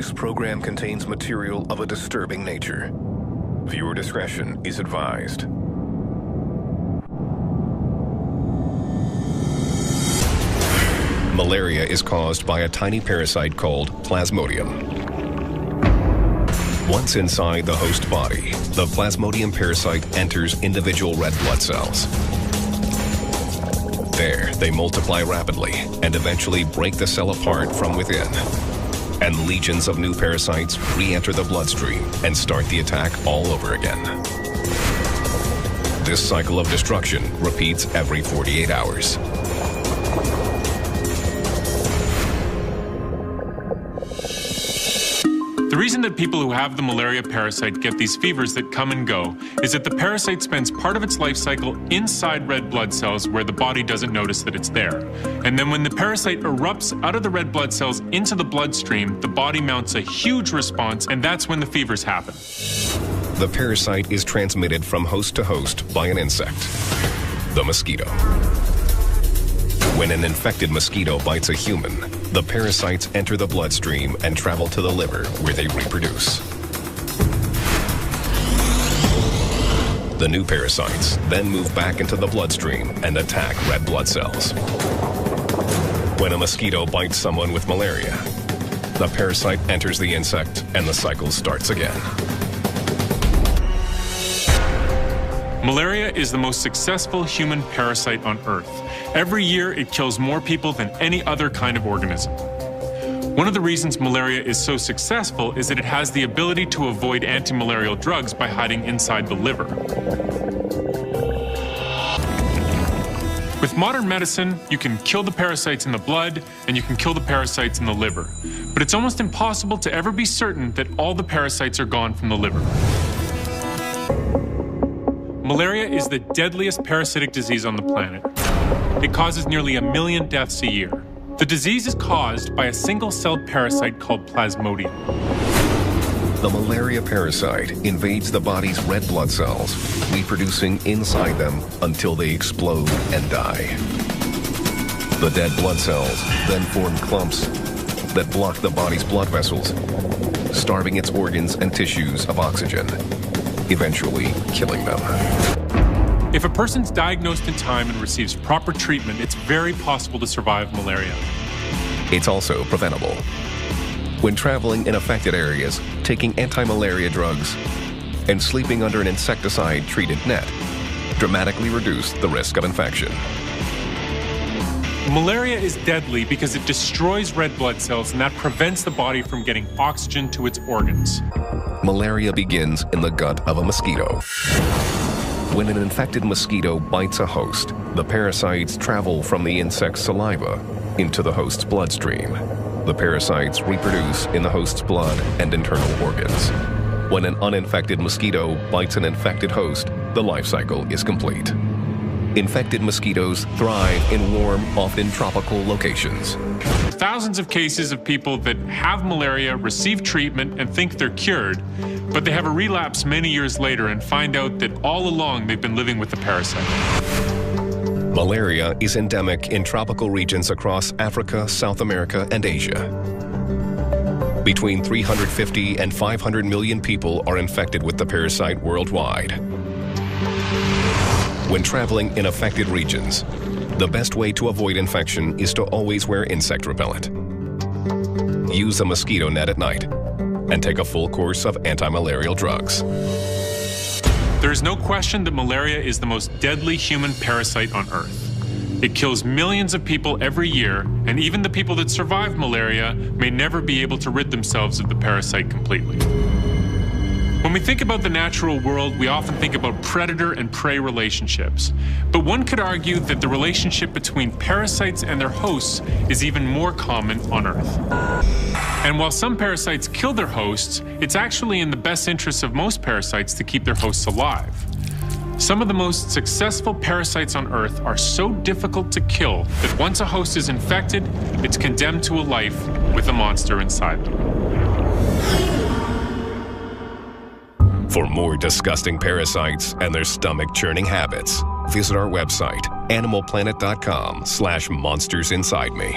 This program contains material of a disturbing nature. Viewer discretion is advised. Malaria is caused by a tiny parasite called Plasmodium. Once inside the host body, the Plasmodium parasite enters individual red blood cells. There, they multiply rapidly and eventually break the cell apart from within. And legions of new parasites re-enter the bloodstream and start the attack all over again. This cycle of destruction repeats every 48 hours. The reason that people who have the malaria parasite get these fevers that come and go is that the parasite spends part of its life cycle inside red blood cells where the body doesn't notice that it's there. And then when the parasite erupts out of the red blood cells into the bloodstream, the body mounts a huge response, and that's when the fevers happen. The parasite is transmitted from host to host by an insect, the mosquito. When an infected mosquito bites a human, the parasites enter the bloodstream and travel to the liver where they reproduce. The new parasites then move back into the bloodstream and attack red blood cells. When a mosquito bites someone with malaria, the parasite enters the insect and the cycle starts again. Malaria is the most successful human parasite on Earth. Every year, it kills more people than any other kind of organism. One of the reasons malaria is so successful is that it has the ability to avoid anti-malarial drugs by hiding inside the liver. With modern medicine, you can kill the parasites in the blood, and you can kill the parasites in the liver. But it's almost impossible to ever be certain that all the parasites are gone from the liver. Malaria is the deadliest parasitic disease on the planet. It causes nearly 1 million deaths a year. The disease is caused by a single-celled parasite called Plasmodium. The malaria parasite invades the body's red blood cells, reproducing inside them until they explode and die. The dead blood cells then form clumps that block the body's blood vessels, starving its organs and tissues of oxygen, eventually killing them. If a person's diagnosed in time and receives proper treatment, it's very possible to survive malaria. It's also preventable. When traveling in affected areas, taking anti-malaria drugs and sleeping under an insecticide-treated net dramatically reduce the risk of infection. Malaria is deadly because it destroys red blood cells, and that prevents the body from getting oxygen to its organs. Malaria begins in the gut of a mosquito. When an infected mosquito bites a host, the parasites travel from the insect's saliva into the host's bloodstream. The parasites reproduce in the host's blood and internal organs. When an uninfected mosquito bites an infected host, the life cycle is complete. Infected mosquitoes thrive in warm, often tropical locations. Thousands of cases of people that have malaria receive treatment and think they're cured, but they have a relapse many years later and find out that all along they've been living with the parasite. Malaria is endemic in tropical regions across Africa, South America, and Asia. Between 350 and 500 million people are infected with the parasite worldwide. When traveling in affected regions, the best way to avoid infection is to always wear insect repellent. Use a mosquito net at night and take a full course of anti-malarial drugs. There is no question that malaria is the most deadly human parasite on Earth. It kills millions of people every year, and even the people that survive malaria may never be able to rid themselves of the parasite completely. When we think about the natural world, we often think about predator and prey relationships. But one could argue that the relationship between parasites and their hosts is even more common on Earth. And while some parasites kill their hosts, it's actually in the best interests of most parasites to keep their hosts alive. Some of the most successful parasites on Earth are so difficult to kill that once a host is infected, it's condemned to a life with a monster inside them. For more disgusting parasites and their stomach-churning habits, visit our website, animalplanet.com/monstersinside me.